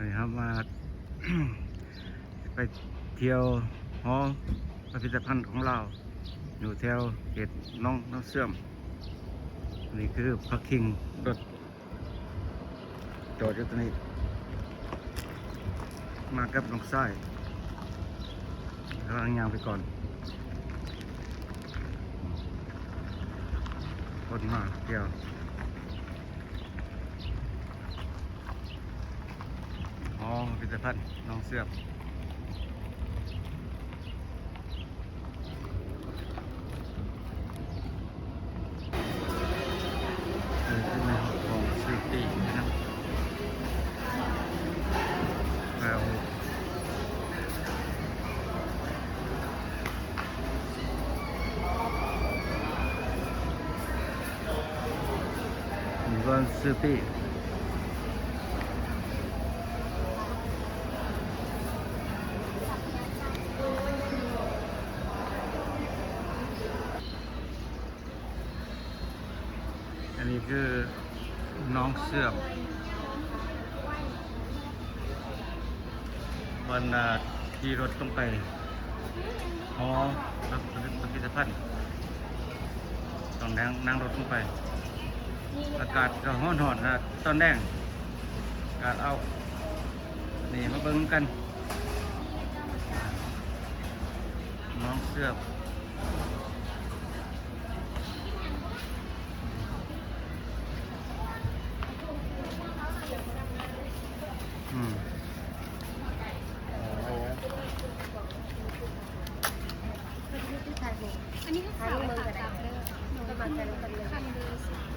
นี่ครับมา ไปเที่ยวหอพิพิธภัณฑ์ของเราอยู่แถวเขตน้องเสื่อมนี่คือพักคิงรถจอดอยู่ตรงนี้มากับน้องไส้กำลังย่างไปก่อนคนมาเที่ยวหอพิพิธภัณฑ์น้องเสื่อมของซิตี้นะครับแล้วมีวันซิตี้อันนี้คือน้องเสื่อมวันที่รถต้องไปหอพิพิธภัณฑ์ต้องนั่งรถต้องไปอากาศก็ร้อนๆนะตอนแรกอากาศเอานี่มาเบิ่งกันน้องเสื่อมอันนี้ก็ขาวเลยค่ะประมาณกันเลยคันเบอร์สาม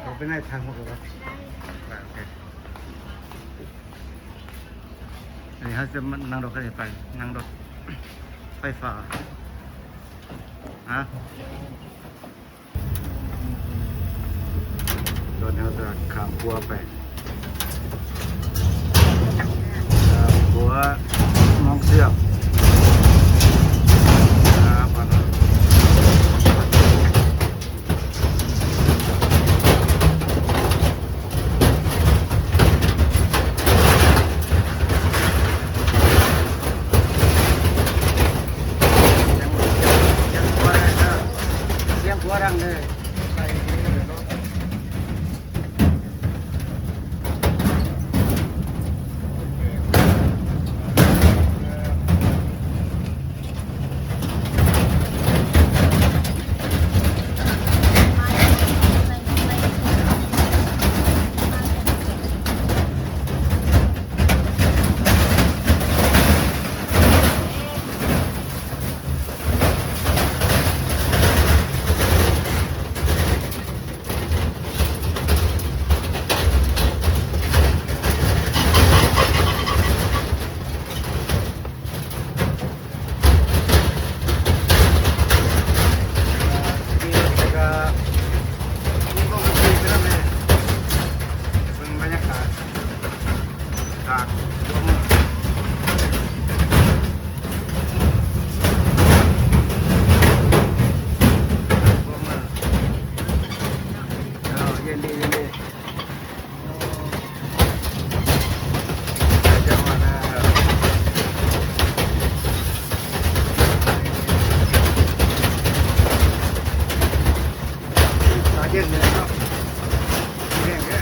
เราไปไหนทางหมดเลยโอเคอันนี้เขาจะนั่งรถกันไปนั่งรถไฟฟ้าฮะตอนนี้เราจะข้ามกัวไปกัวน้องเสื่อมหัวรังเลยเย็นเลยครับแห้งแค่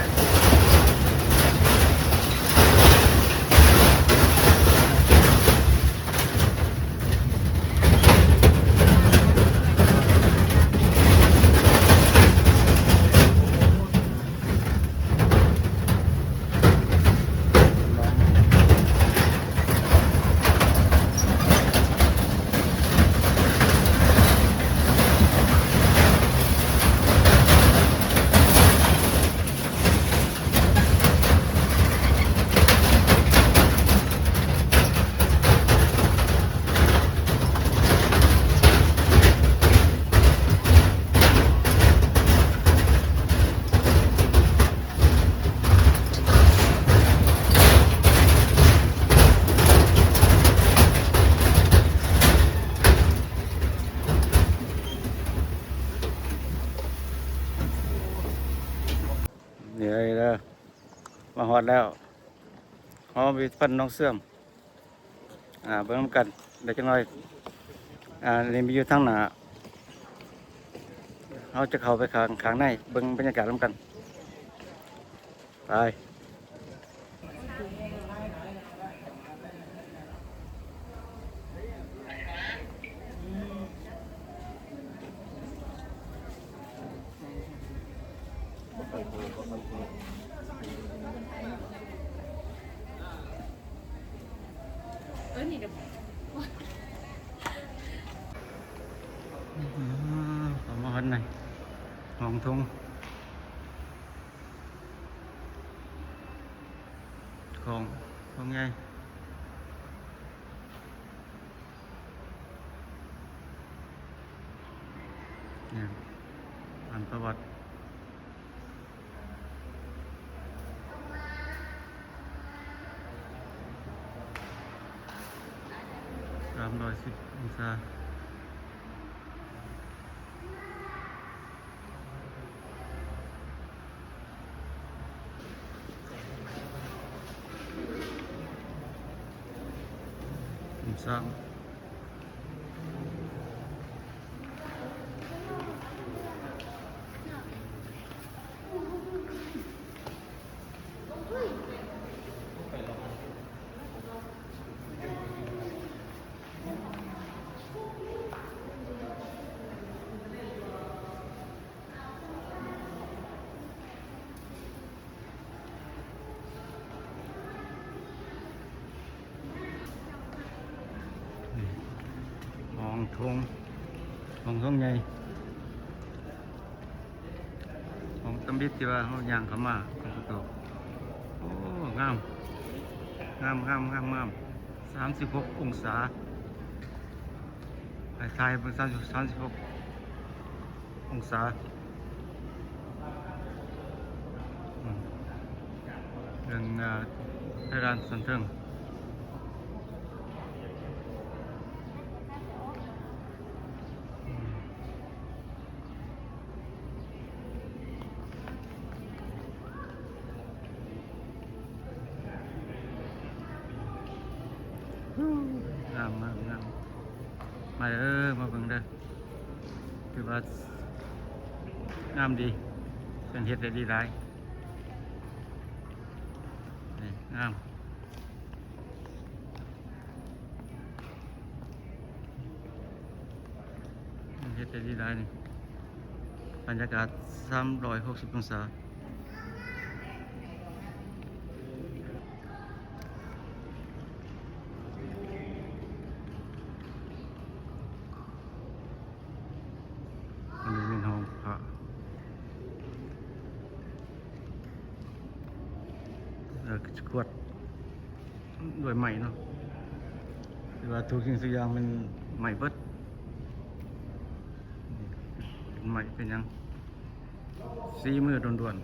นี่เลยนะมาฮอดแล้ว หอพิพิธภัณฑ์น้องเสื่อมเบิ่งนำกันเดี๋ยวจังหน่อยนี่มีอยู่ทางหน้าเราจะเข้าไปข้างในเบิ่งบรรยากาศนำกันไปนี่เดี๋ยว เข้ามาหันในห้องทงของไงเนี่ยอ่านประวัติ310 องศาสร้างห้องทงใหญ่ห้องตำบิดที่ว่าเขาย่างเข้ามาเป็นประตูโอ้งาม36 องศาไทยเป็น36 องศาเรื่องไทยร้านสันเทิงงามมาเด้อมาเบิ่งเด้อถือว่างามดีเป็นเฮ็ดได้ดีหลายนี่งามเฮ็ดได้ดีหลายนี่บรรยากาศ360 องศาอันนี้เป็นห้องพระกวดด้วยใหม่เนาะหรือว่าทุกสิ่งทุกอย่างมันใหม่เบิดเป็นใหม่เป็นหยังสีมือด่วนๆ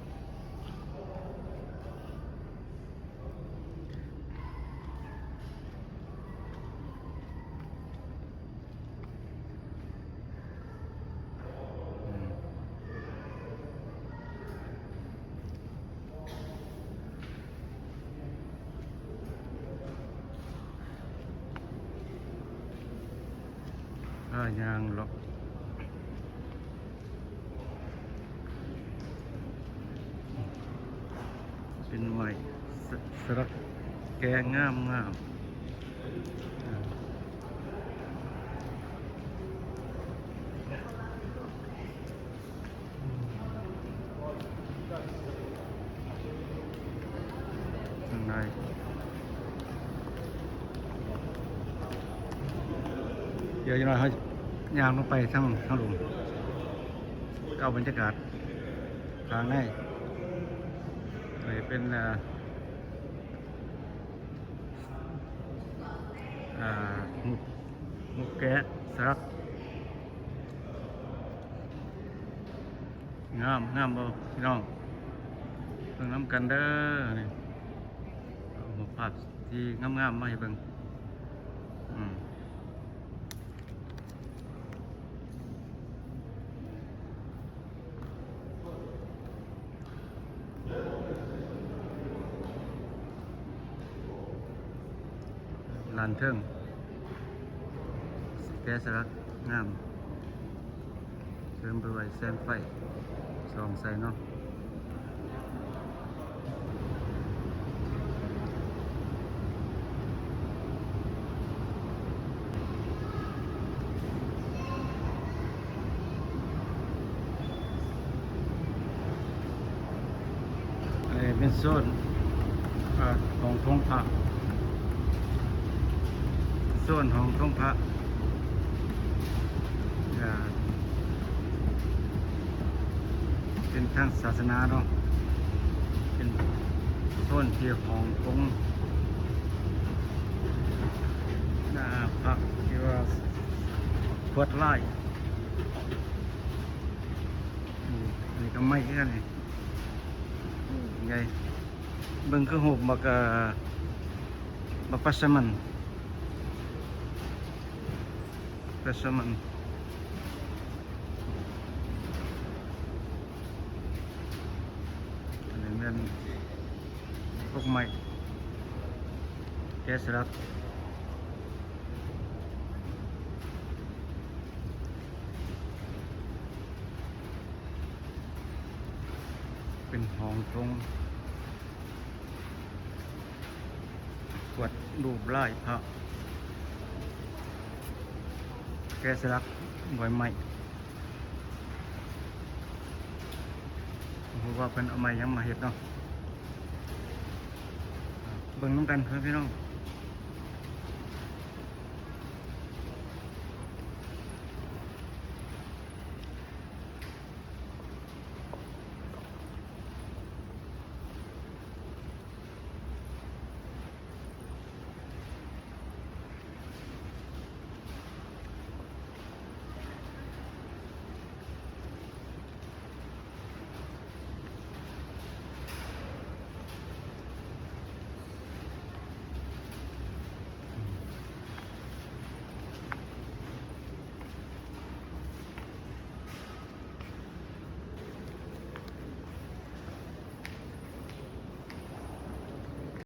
ยางหรอกเป็นใหม่สลักแกงามข้างในเดี๋ยวจะหน่อยเขายางลงไปทั้งหลุมเก้าบรรยากาศทางในเลยเป็นหมุกแกะสลักงามบ่พี่น้องเบิ่งน้ำกันเด้อนี่เอาภาพที่งามมาให้เบิ่ง ลานเทิงแกะสลักงามเสริมไปไว้แสงไฟส่องใส่เนาะเป็นโซนของทงพระโซนของทงพระเป็นทางศาสนาเนาะเป็นโซนที่ของทงหน้าพระที่ว่าพวดไล่อันนี้ก็ไม่แค่นี้ไงเบิ่งคือหูบักปัสมันอันนี้เป็นพวกไม้แกะสลักเป็นห้องทรงกวดรูปลายพระแกะสลักไว้ไม้ผมว่าเป็นเอาไม้ยังมาเห็ดเนาะเบิ่งน้ำกันเพื่อนพี่น้อง